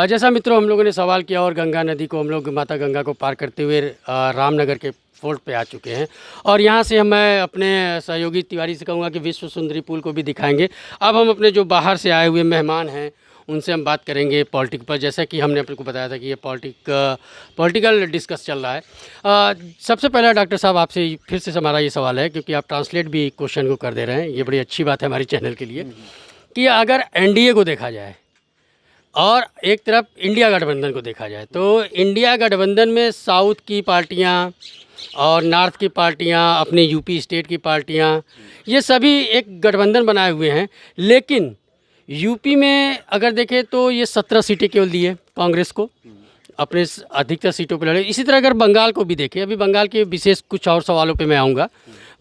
जैसा मित्रों हम लोगों ने सवाल किया और गंगा नदी को हम लोग माता गंगा को पार करते हुए रामनगर के फोर्ट पे आ चुके हैं और यहाँ से मैं अपने सहयोगी तिवारी से कहूँगा कि विश्व सुंदरी पुल को भी दिखाएंगे। अब हम अपने जो बाहर से आए हुए मेहमान हैं उनसे हम बात करेंगे पॉलिटिक पर, जैसा कि हमने अपने को बताया था कि ये पॉलिटिकल डिस्कस चल रहा है। सबसे पहला डॉक्टर साहब आपसे फिर से हमारा ये सवाल है, क्योंकि आप ट्रांसलेट भी क्वेश्चन को कर दे रहे हैं, ये बड़ी अच्छी बात है हमारी चैनल के लिए, कि अगर एनडीए को देखा जाए और एक तरफ इंडिया गठबंधन को देखा जाए तो इंडिया गठबंधन में साउथ की पार्टियां और नॉर्थ की पार्टियां, अपने यूपी स्टेट की पार्टियां, ये सभी एक गठबंधन बनाए हुए हैं। लेकिन यूपी में अगर देखें तो ये 17 सीटें केवल दी है कांग्रेस को, अपने अधिकतर सीटों पर लड़े। इसी तरह अगर बंगाल को भी देखें, अभी बंगाल के विशेष कुछ और सवालों पे मैं आऊँगा,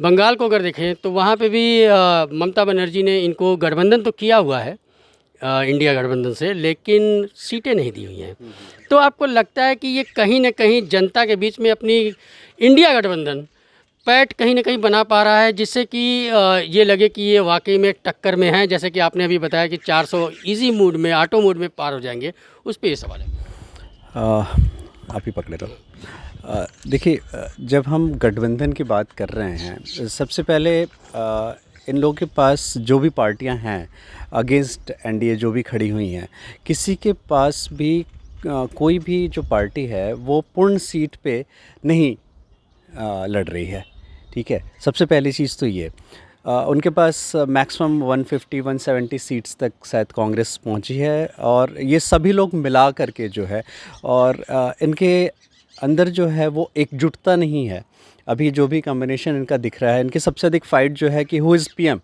बंगाल को अगर देखें तो वहाँ पे भी ममता बनर्जी ने इनको गठबंधन तो किया हुआ है इंडिया गठबंधन से, लेकिन सीटें नहीं दी हुई हैं। तो आपको लगता है कि ये कहीं ना कहीं जनता के बीच में अपनी इंडिया गठबंधन पैठ कहीं ना कहीं बना पा रहा है, जिससे कि ये लगे कि ये वाकई में टक्कर में है, जैसे कि आपने अभी बताया कि 400 इजी मोड में, ऑटो मोड में पार हो जाएंगे, उस पर ये सवाल है। आप ही पकड़े तो देखिए, जब हम गठबंधन की बात कर रहे हैं, सबसे पहले इन लोगों के पास जो भी पार्टियां हैं अगेंस्ट एनडीए जो भी खड़ी हुई हैं, किसी के पास भी कोई भी जो पार्टी है वो पूर्ण सीट पे नहीं लड़ रही है। ठीक है, सबसे पहली चीज़ तो ये उनके पास मैक्सिमम 150-170 सीट्स तक शायद कांग्रेस पहुंची है, और ये सभी लोग मिला करके जो है, और इनके अंदर जो है वो एकजुटता नहीं है। अभी जो भी कॉम्बिनेशन इनका दिख रहा है, इनकी सबसे अधिक फाइट जो है कि हु इज़ पीएम।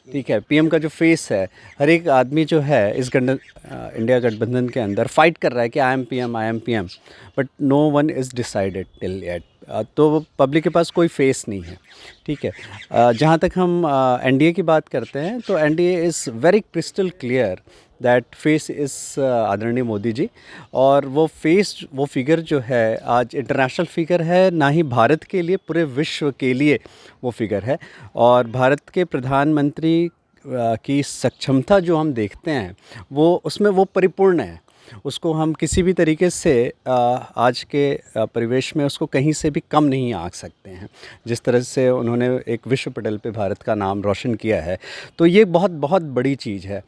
ठीक है, पीएम का जो फेस है, हर एक आदमी जो है इस इंडिया गठबंधन के अंदर फाइट कर रहा है कि I am PM, but no one is decided till yet. तो पब्लिक के पास कोई फेस नहीं है। ठीक है, जहाँ तक हम एनडीए की बात करते हैं तो NDA is very crystal clear that face is आदरणीय मोदी जी, और वो फेस, वो फिगर जो है आज इंटरनेशनल फिगर है, ना ही भारत के लिए, पूरे विश्व के लिए वो फिगर है। और भारत के प्रधानमंत्री की सक्षमता जो हम देखते हैं वो उसमें वो परिपूर्ण है। उसको हम किसी भी तरीके से आज के परिवेश में उसको कहीं से भी कम नहीं आंक सकते हैं। जिस तरह से उन्होंने एक विश्व पटल पे भारत का नाम रोशन किया है, तो ये बहुत बहुत बड़ी चीज़ है।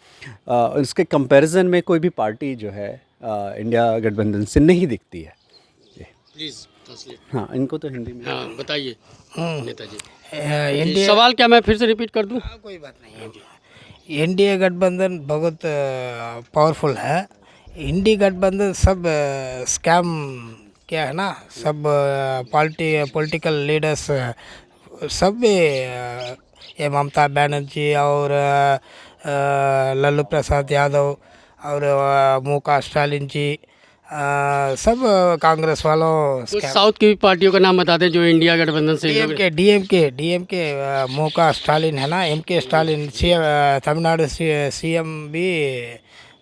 इसके कंपैरिजन में कोई भी पार्टी जो है इंडिया गठबंधन से नहीं दिखती है। प्लीज़ हाँ, इनको तो हिंदी में बताइए नेताजी। सवाल क्या मैं फिर से रिपीट कर दूं? कोई बात नहीं है। एनडीए गठबंधन बहुत पावरफुल है। इंडी गठबंधन सब स्कैम क्या है ना, सब पॉलिटिकल लीडर्स सब ये ममता बनर्जी और लल्लू प्रसाद यादव और मुका स्टालिन जी, सब कांग्रेस वालों। तो साउथ की पार्टियों का नाम बता दें जो इंडिया गठबंधन से। डीएमके मुका स्टालिन है ना, MK Stalin CM, Tamil Nadu CM भी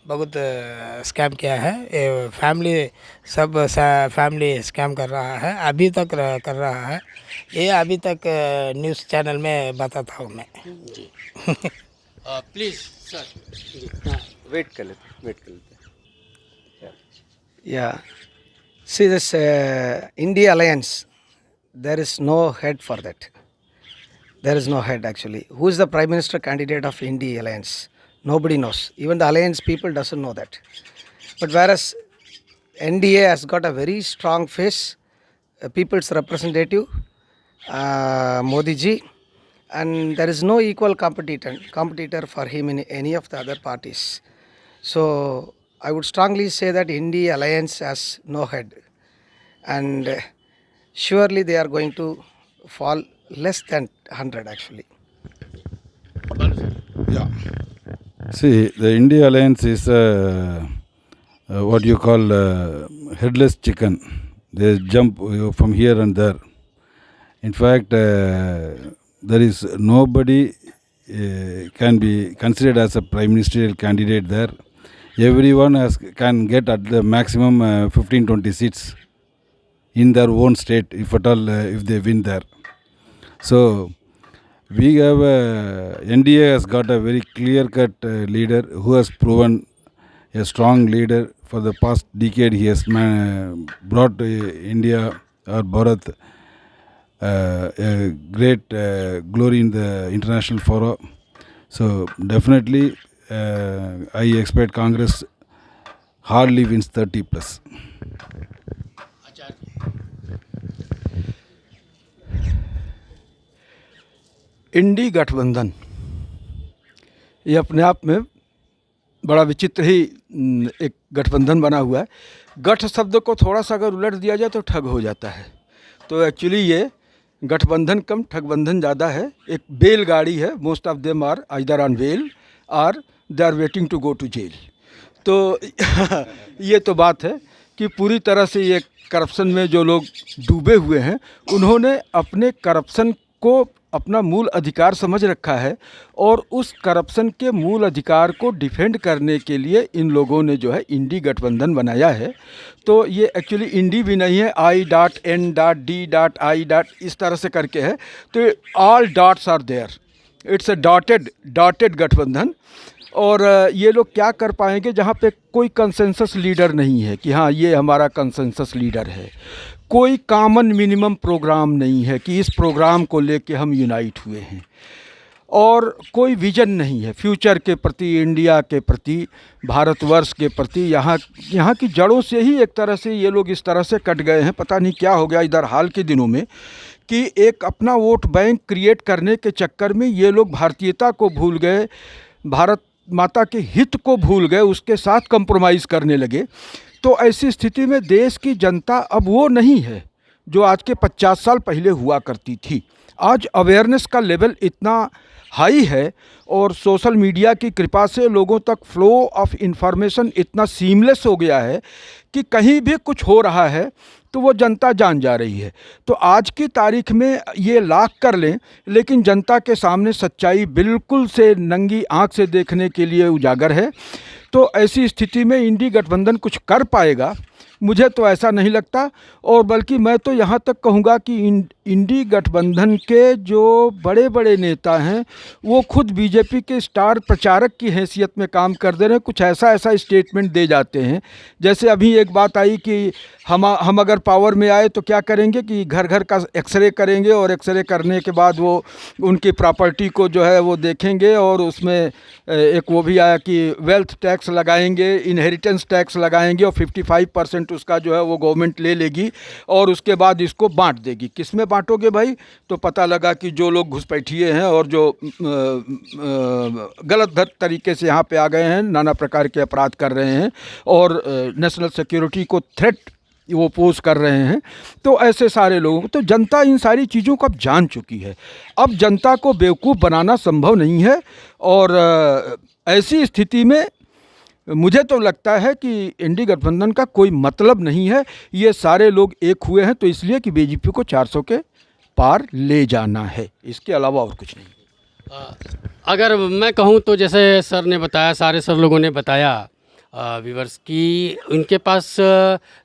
बहुत स्कैम किया है। ये फैमिली स्कैम कर रहा है, अभी तक कर रहा है। ये अभी तक न्यूज़ चैनल में बताता हूँ मैं जी। प्लीज़ सर वेट कर लेते Yeah. See this India alliance, there is no head for that. There is no head actually. Who is the Prime Minister candidate of India alliance? Nobody knows. Even the alliance people doesn't know that. But whereas NDA has got a very strong face, people's representative, Modi ji, and there is no equal competitor for him in any of the other parties. So I would strongly say that India alliance has no head, and surely they are going to fall less than 100 actually. Yeah. See, the India alliance is what you call headless chicken. They jump from here and there. In fact, there is nobody can be considered as a prime ministerial candidate there. Everyone can get at the maximum 15-20 seats in their own state, if at all, if they win there. So we have NDA has got a very clear-cut leader who has proven a strong leader for the past decade he has brought India or Bharat a great glory in the international fora. So definitely I expect Congress hardly wins 30 plus. इंडी गठबंधन ये अपने आप में बड़ा विचित्र ही एक गठबंधन बना हुआ है। गठ शब्द को थोड़ा सा अगर उलट दिया जाए तो ठग हो जाता है। तो एक्चुअली ये गठबंधन कम ठगबंधन ज़्यादा है। एक बैलगाड़ी है, most of them are either on bail और they are waiting to go to jail. तो ये तो बात है कि पूरी तरह से ये करप्शन में जो लोग डूबे हुए हैं उन्होंने अपने करप्शन को अपना मूल अधिकार समझ रखा है और उस करप्शन के मूल अधिकार को डिफेंड करने के लिए इन लोगों ने जो है इंडी गठबंधन बनाया है। तो ये एक्चुअली इंडी भी नहीं है, I.N.D.I. इस तरह से करके है। तो all dots are there, it's a dotted गठबंधन। और ये लोग क्या कर पाएंगे जहाँ पे कोई कंसेंसस लीडर नहीं है कि हाँ ये हमारा कंसेंसस लीडर है, कोई कॉमन मिनिमम प्रोग्राम नहीं है कि इस प्रोग्राम को लेके हम यूनाइट हुए हैं, और कोई विजन नहीं है फ्यूचर के प्रति, इंडिया के प्रति, भारतवर्ष के प्रति। यहाँ की जड़ों से ही एक तरह से ये लोग इस तरह से कट गए हैं। पता नहीं क्या हो गया इधर हाल के दिनों में कि एक अपना वोट बैंक क्रिएट करने के चक्कर में ये लोग भारतीयता को भूल गए, भारत माता के हित को भूल गए, उसके साथ कंप्रोमाइज़ करने लगे। तो ऐसी स्थिति में देश की जनता अब वो नहीं है जो आज के 50 साल पहले हुआ करती थी। आज अवेयरनेस का लेवल इतना हाई है और सोशल मीडिया की कृपा से लोगों तक फ्लो ऑफ इंफॉर्मेशन इतना सीमलेस हो गया है कि कहीं भी कुछ हो रहा है तो वो जनता जान जा रही है। तो आज की तारीख में ये लाख कर लें, लेकिन जनता के सामने सच्चाई बिल्कुल से नंगी आंख से देखने के लिए उजागर है। तो ऐसी स्थिति में इंडी गठबंधन कुछ कर पाएगा, मुझे तो ऐसा नहीं लगता। और बल्कि मैं तो यहाँ तक कहूँगा कि इंडी गठबंधन के जो बड़े बड़े नेता हैं वो खुद बीजेपी के स्टार प्रचारक की हैसियत में काम कर दे रहे हैं। कुछ ऐसा स्टेटमेंट दे जाते हैं, जैसे अभी एक बात आई कि हम अगर पावर में आए तो क्या करेंगे कि घर घर का एक्सरे करेंगे और एक्सरे करने के बाद वो उनकी प्रॉपर्टी को जो है वो देखेंगे और उसमें एक वो भी आया कि वेल्थ टैक्स लगाएंगे, इनहेरिटेंस टैक्स लगाएंगे और 55% उसका जो है वो गवर्नमेंट ले लेगी और उसके बाद इसको बांट देगी। किस में बांटोगे भाई? तो पता लगा कि जो लोग घुसपैठिए हैं और जो गलत तरीके से यहाँ पे आ गए हैं, नाना प्रकार के अपराध कर रहे हैं और नेशनल सिक्योरिटी को थ्रेट वो पोज कर रहे हैं, तो ऐसे सारे लोगों को, तो जनता इन सारी चीज़ों को अब जान चुकी है। अब जनता को बेवकूफ़ बनाना संभव नहीं है। और ऐसी स्थिति में मुझे तो लगता है कि इंडी गठबंधन का कोई मतलब नहीं है। ये सारे लोग एक हुए हैं तो इसलिए कि बीजेपी को 400 के पार ले जाना है, इसके अलावा और कुछ नहीं। अगर मैं कहूँ तो जैसे सर ने बताया, सारे सर लोगों ने बताया व्यूवर्स की उनके पास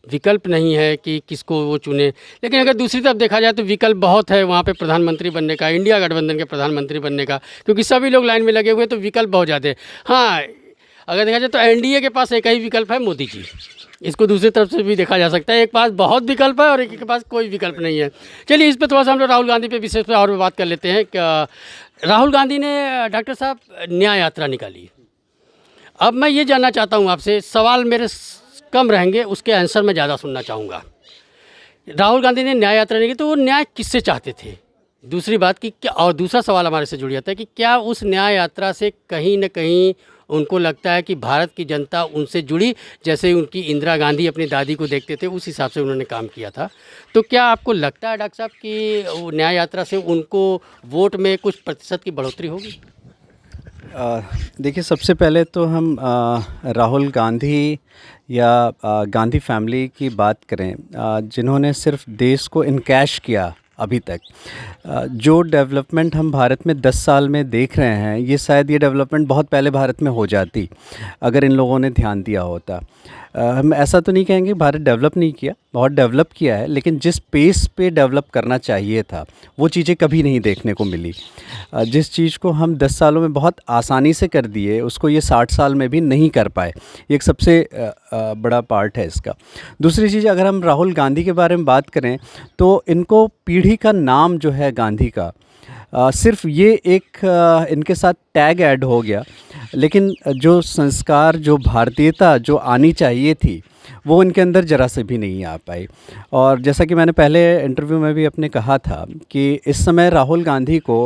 विकल्प नहीं है कि किसको वो चुने। लेकिन अगर दूसरी तरफ देखा जाए तो विकल्प बहुत है वहाँ पे प्रधानमंत्री बनने का, इंडिया गठबंधन के प्रधानमंत्री बनने का, क्योंकि सभी लोग लाइन में लगे हुए हैं तो विकल्प बहुत ज़्यादा है। हाँ, अगर देखा जाए तो एनडीए के पास एक ही विकल्प है, मोदी जी। इसको दूसरी तरफ से भी देखा जा सकता है, एक पास बहुत विकल्प है और एक के पास कोई विकल्प नहीं है। चलिए इस पर थोड़ा सा हम लोग राहुल गांधी पे विशेष पे और बात कर लेते हैं। राहुल गांधी ने डॉक्टर साहब न्याय यात्रा निकाली। अब मैं ये जानना चाहता हूँ आपसे, सवाल मेरे कम रहेंगे, उसके आंसर मैं ज़्यादा सुनना चाहूँगा। राहुल गांधी ने न्याय यात्रा निकाली तो वो न्याय किससे चाहते थे? दूसरी बात कि क्या, और दूसरा सवाल हमारे से जुड़ जाता है कि क्या उस न्याय यात्रा से कहीं न कहीं उनको लगता है कि भारत की जनता उनसे जुड़ी, जैसे उनकी इंदिरा गांधी अपनी दादी को देखते थे उस हिसाब से उन्होंने काम किया था। तो क्या आपको लगता है डॉक्टर साहब कि वो न्याय यात्रा से उनको वोट में कुछ प्रतिशत की बढ़ोतरी होगी? देखिए, सबसे पहले तो हम राहुल गांधी या गांधी फैमिली की बात करें, जिन्होंने सिर्फ देश को इनकैश किया अभी तक। जो डेवलपमेंट हम भारत में 10 साल में देख रहे हैं, ये शायद ये डेवलपमेंट बहुत पहले भारत में हो जाती अगर इन लोगों ने ध्यान दिया होता। हम ऐसा तो नहीं कहेंगे भारत डेवलप नहीं किया, बहुत डेवलप किया है, लेकिन जिस पेस पे डेवलप करना चाहिए था वो चीज़ें कभी नहीं देखने को मिली। जिस चीज़ को हम 10 सालों में बहुत आसानी से कर दिए उसको ये 60 साल में भी नहीं कर पाए। ये एक सबसे बड़ा पार्ट है इसका। दूसरी चीज़, अगर हम राहुल गांधी के बारे में बात करें तो इनको पीढ़ी का नाम जो है गांधी का, सिर्फ ये एक इनके साथ टैग ऐड हो गया, लेकिन जो संस्कार, जो भारतीयता जो आनी चाहिए थी वो इनके अंदर ज़रा से भी नहीं आ पाई। और जैसा कि मैंने पहले इंटरव्यू में भी अपने कहा था कि इस समय राहुल गांधी को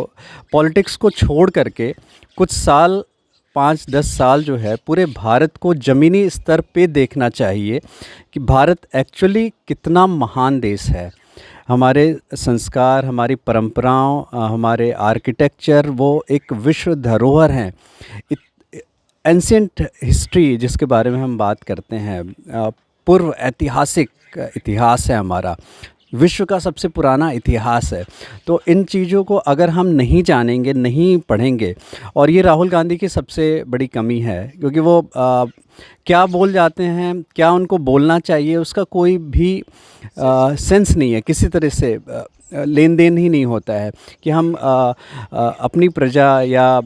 पॉलिटिक्स को छोड़ करके कुछ साल, 5-10 साल जो है पूरे भारत को ज़मीनी स्तर पे देखना चाहिए कि भारत एक्चुअली कितना महान देश है। हमारे संस्कार, हमारी परंपराओं, हमारे आर्किटेक्चर वो एक विश्व धरोहर हैं। एंशिएंट हिस्ट्री जिसके बारे में हम बात करते हैं, पूर्व ऐतिहासिक इतिहास है हमारा, विश्व का सबसे पुराना इतिहास है। तो इन चीज़ों को अगर हम नहीं जानेंगे, नहीं पढ़ेंगे, और ये राहुल गांधी की सबसे बड़ी कमी है क्योंकि वो क्या बोल जाते हैं, क्या उनको बोलना चाहिए, उसका कोई भी सेंस नहीं है, किसी तरह से लेन देन ही नहीं होता है कि हम अपनी प्रजा या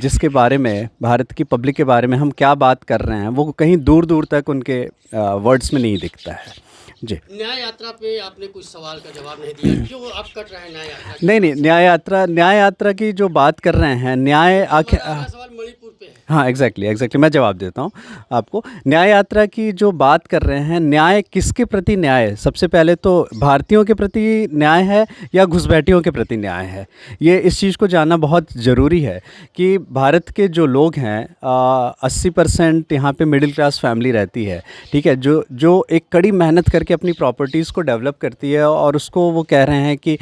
जिसके बारे में, भारत की पब्लिक के बारे में हम क्या बात कर रहे हैं वो कहीं दूर दूर तक उनके वर्ड्स में नहीं दिखता है। जी, न्याय यात्रा पे आपने कुछ सवाल का जवाब नहीं दिया, क्यों आप कट रहे हैं न्याय यात्रा? नहीं, न्याय यात्रा की जो बात कर रहे हैं, न्याय आखिर सवाल मणिपुर पे है। हाँ, एग्जैक्टली मैं जवाब देता हूँ आपको। न्याय यात्रा की जो बात कर रहे हैं, न्याय किसके प्रति न्याय है? सबसे पहले तो भारतीयों के प्रति न्याय है या घुसपैठियों के प्रति न्याय है? ये इस चीज़ को जानना बहुत ज़रूरी है कि भारत के जो लोग हैं, 80% यहाँ पे मिडिल क्लास फैमिली रहती है, ठीक है, जो एक कड़ी मेहनत करके अपनी प्रॉपर्टीज़ को डेवलप करती है, और उसको वो कह रहे हैं कि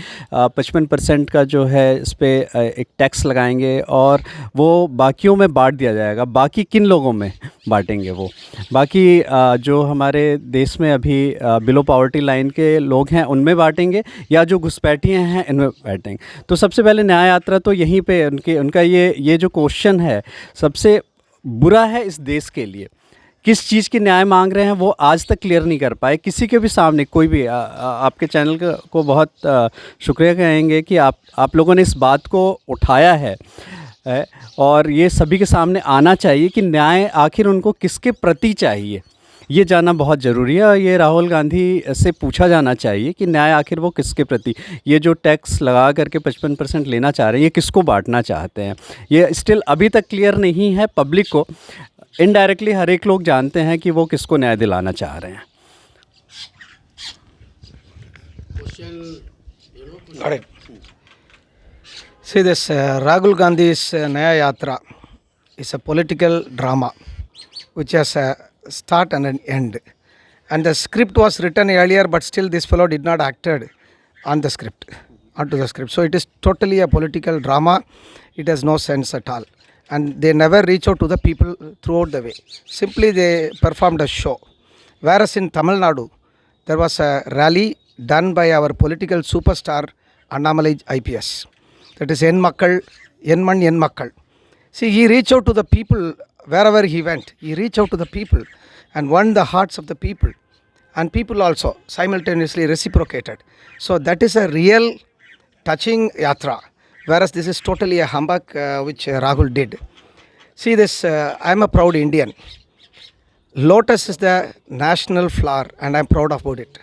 55% का जो है इस पर एक टैक्स लगाएंगे और वो बाकियों में बांट दिया जाएगा। बाकी किन लोगों में बांटेंगे? वो बाकी जो हमारे देश में अभी बिलो पॉवर्टी लाइन के लोग हैं उनमें बांटेंगे, या जो घुसपैठिए हैं इनमें बांटेंगे? तो सबसे पहले न्याय यात्रा तो यहीं पे उनका ये जो क्वेश्चन है सबसे बुरा है इस देश के लिए। किस चीज़ की न्याय मांग रहे हैं वो आज तक क्लियर नहीं कर पाए किसी के भी सामने। कोई भी आपके चैनल को बहुत शुक्रिया कहेंगे कि आप लोगों ने इस बात को उठाया है, और ये सभी के सामने आना चाहिए कि न्याय आखिर उनको किसके प्रति चाहिए, ये जानना बहुत ज़रूरी है। और ये राहुल गांधी से पूछा जाना चाहिए कि न्याय आखिर वो किसके प्रति, ये जो टैक्स लगा करके 55% लेना चाह रहे हैं, ये किसको बांटना चाहते हैं, ये स्टिल अभी तक क्लियर नहीं है पब्लिक को। इनडायरेक्टली हर एक लोग जानते हैं कि वो किसको न्याय दिलाना चाह रहे हैं। Got it. See, this Rahul Gandhi's Nyaya Yatra is a political drama which has a start and an end. And the script was written earlier, but still this fellow did not acted on the script, onto the script. So it is totally a political drama. It has no sense at all. And they never reach out to the people throughout the way. Simply they performed a show. Whereas in Tamil Nadu, there was a rally done by our political superstar Annamalai IPS. That is En Makkal, Enman En Makkal. See, he reached out to the people wherever he went. He reached out to the people and won the hearts of the people. And people also simultaneously reciprocated. So that is a real touching yatra. Whereas this is totally a humbug which Rahul did. See this, I am a proud Indian. Lotus is the national flower and I am proud about it.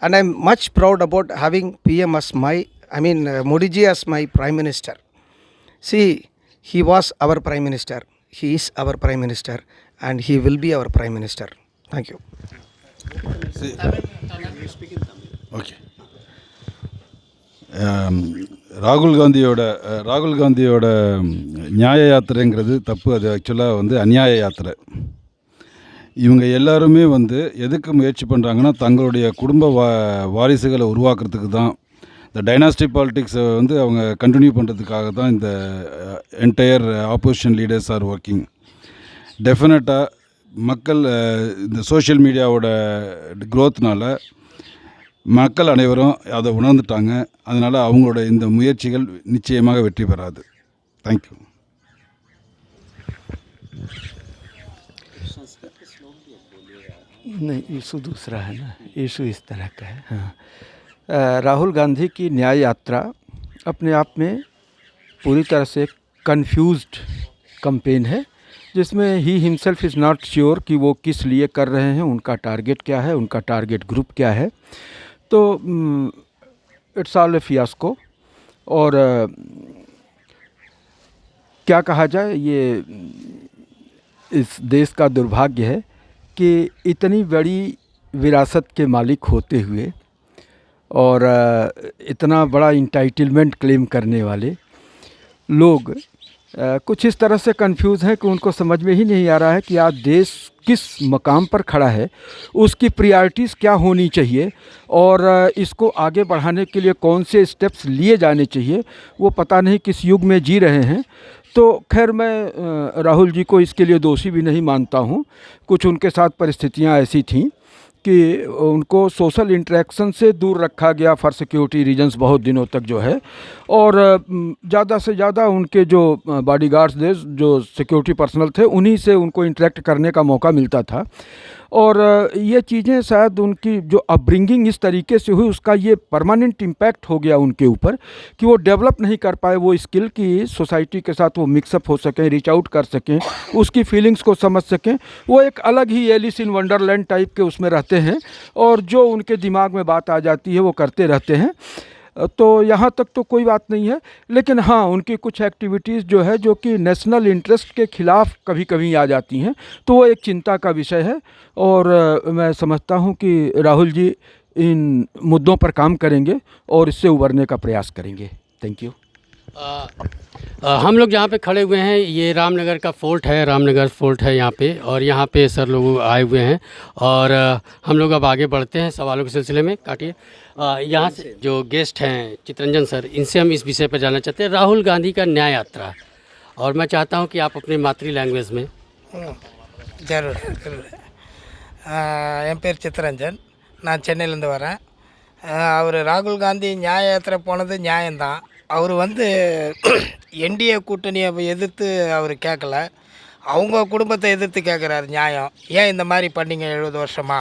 And I am much proud about having PM as Modi ji as my Prime Minister. See, he was our Prime Minister. He is our Prime Minister and he will be our Prime Minister. Thank you. Okay. ராகுல் காந்தியோட நியாய யாத்திரைங்கிறது தப்பு. அது ஆக்சுவலாக வந்து அநியாய யாத்திரை. இவங்க எல்லாருமே வந்து எதுக்கு முயற்சி பண்ணுறாங்கன்னா தங்களுடைய குடும்ப வாரிசுகளை உருவாக்குறதுக்கு தான். இந்த டைனாஸ்டிக் பாலிட்டிக்ஸை வந்து அவங்க கண்டினியூ பண்ணுறதுக்காக தான் இந்த entire opposition leaders are working. டெஃபினட்டாக மக்கள் இந்த சோஷியல் மீடியாவோட க்ரோத்னால மக்கள் அனைவரும் அதை உணர்ந்துட்டாங்க. அதனால் அவங்களோட இந்த முயற்சிகள் நிச்சயமாக வெற்றி பெறாது. தேங்க்யூ. नहीं, इशू दूसरा है ना, इशू इस तरह का है। हाँ, राहुल गांधी की न्याय यात्रा अपने आप में पूरी तरह से कंफ्यूज्ड कैंपेन है, जिसमें he himself is not sure कि वो किस लिए कर रहे हैं, उनका टारगेट क्या है, उनका टारगेट ग्रुप क्या है। तो इट्स ऑल ए फियास्को। और क्या कहा जाए, ये इस देश का दुर्भाग्य है कि इतनी बड़ी विरासत के मालिक होते हुए और इतना बड़ा इंटाइटलमेंट क्लेम करने वाले लोग कुछ इस तरह से कंफ्यूज हैं कि उनको समझ में ही नहीं आ रहा है कि आज देश किस मकाम पर खड़ा है, उसकी प्रायोरिटीज़ क्या होनी चाहिए और इसको आगे बढ़ाने के लिए कौन से स्टेप्स लिए जाने चाहिए, वो पता नहीं किस युग में जी रहे हैं। तो खैर, मैं राहुल जी को इसके लिए दोषी भी नहीं मानता हूँ। कुछ उनके साथ परिस्थितियाँ ऐसी थीं कि उनको सोशल इंटरेक्शन से दूर रखा गया फॉर सिक्योरिटी रीजंस बहुत दिनों तक जो है, और ज़्यादा से ज़्यादा उनके जो बॉडीगार्ड्स थे, जो सिक्योरिटी पर्सनल थे, उन्हीं से उनको इंटरेक्ट करने का मौका मिलता था। और ये चीज़ें शायद उनकी जो अपब्रिंगिंग इस तरीके से हुई, उसका ये परमानेंट इम्पैक्ट हो गया उनके ऊपर कि वो डेवलप नहीं कर पाए वो स्किल की सोसाइटी के साथ वो मिक्सअप हो सकें, रीच आउट कर सकें, उसकी फीलिंग्स को समझ सकें। वो एक अलग ही एलिस इन वंडरलैंड टाइप के उसमें रहते हैं और जो उनके दिमाग में बात आ जाती है वो करते रहते हैं। तो यहाँ तक तो कोई बात नहीं है, लेकिन हाँ, उनकी कुछ एक्टिविटीज़ जो है जो कि नेशनल इंटरेस्ट के ख़िलाफ़ कभी कभी आ जाती हैं, तो वो एक चिंता का विषय है। और मैं समझता हूँ कि राहुल जी इन मुद्दों पर काम करेंगे और इससे उबरने का प्रयास करेंगे। Thank you. हम लोग जहाँ पे खड़े हुए हैं, ये रामनगर का फोर्ट है, रामनगर फोर्ट है यहाँ पे, और यहाँ पे सर लोग आए हुए हैं और हम लोग अब आगे बढ़ते हैं सवालों के सिलसिले में। काटिए, यहाँ से जो गेस्ट हैं चितरंजन सर, इनसे हम इस विषय पर जानना चाहते हैं, राहुल गांधी का न्याय यात्रा, और मैं चाहता हूँ कि आप अपनी मातृ लैंग्वेज में। ஜரூர் ஜரூர். என் பேர் சித்தரஞ்சன், நான் சென்னையிலேருந்து வரேன். அவர் ராகுல் காந்தி நியாய யாத்திரை போனது நியாயம்தான். அவர் வந்து என்டிஏ கூட்டணியை எதிர்த்து அவர் கேட்கல, அவங்க குடும்பத்தை எதிர்த்து கேட்குறாரு நியாயம். ஏன் இந்த மாதிரி பண்ணீங்க 70 வருஷமா,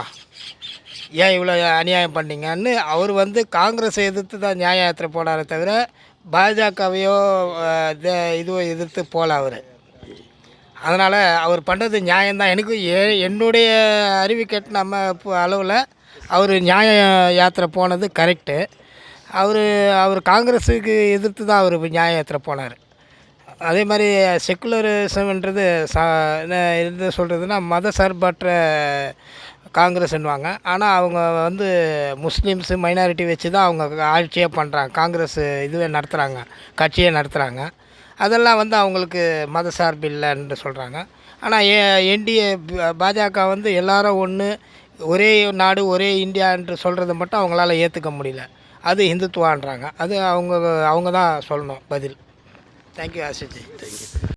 ஏன் இவ்வளோ அநியாயம் பண்ணீங்கன்னு அவர் வந்து காங்கிரஸை எதிர்த்து தான் நியாய யாத்திரை போனாரே தவிர பாஜகவையோ இதுவோ எதிர்த்து போகல அவர். அதனால் அவர் பண்ணுறது நியாயம்தான். எனக்கு என்னுடைய அறிவு கேட்டு நம்ம அளவில் அவர் நியாய யாத்திரை போனது கரெக்டு. அவர் காங்கிரஸுக்கு எதிர்த்து தான் அவர் நியாய யாத்திரை போனார். அதே மாதிரி செக்குலரிசம்ன்றது என்ன சொல்கிறதுனா மத சார்பற்ற காங்கிரஸ்ன்னுவாங்க. ஆனால் அவங்க வந்து முஸ்லீம்ஸு மைனாரிட்டி வச்சு தான் அவங்க ஆட்சியே பண்ணுறாங்க, காங்கிரஸ் இதுவே நடத்துகிறாங்க, கட்சியே நடத்துகிறாங்க. அதெல்லாம் வந்து அவங்களுக்கு மத சார்பு இல்லைன்னு சொல்கிறாங்க. ஆனால் என்டிஏ பாஜக வந்து எல்லாரும் ஒன்று, ஒரே நாடு ஒரே இந்தியான்ற சொல்கிறத மட்டும் அவங்களால ஏற்றுக்க முடியல. அது இந்துத்துவான்றாங்க. அது அவங்க தான் சொல்லணும் பதில். தேங்க்யூ ஆசிஜி. தேங்க்யூ.